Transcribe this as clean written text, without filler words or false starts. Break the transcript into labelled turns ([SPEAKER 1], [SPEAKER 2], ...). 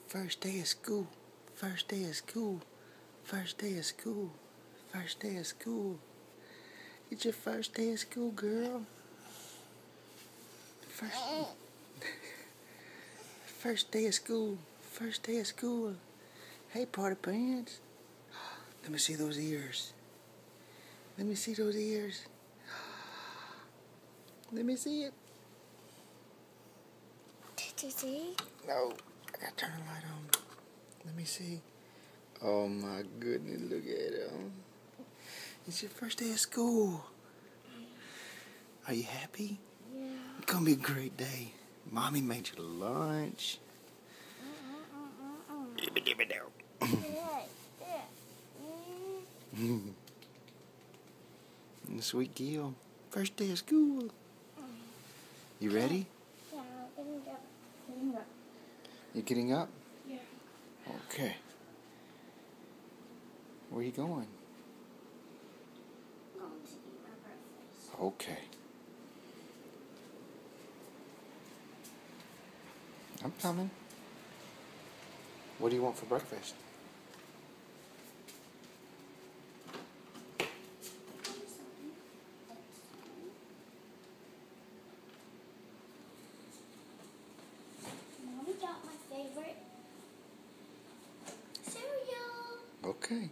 [SPEAKER 1] First day of school. First day of school. First day of school. First day of school. It's your first day of school, girl. First day of school. First day of school. Hey, party pants. Let me see those ears. Let me see those ears. Let me see it.
[SPEAKER 2] Did you see?
[SPEAKER 1] No, I gotta turn the light on. Let me see. Oh my goodness, look at him. It's your first day of school. Are you happy?
[SPEAKER 2] Yeah.
[SPEAKER 1] It's gonna be a great day. Mommy made you lunch. Sweet deal. First day of school. You ready?
[SPEAKER 2] Yeah, I'm getting up.
[SPEAKER 1] You getting up?
[SPEAKER 2] Yeah.
[SPEAKER 1] Okay. Where you going?
[SPEAKER 2] I'm going to eat my breakfast.
[SPEAKER 1] Okay. I'm coming. What do you want for breakfast?
[SPEAKER 2] Mommy got my favorite cereal.
[SPEAKER 1] Okay.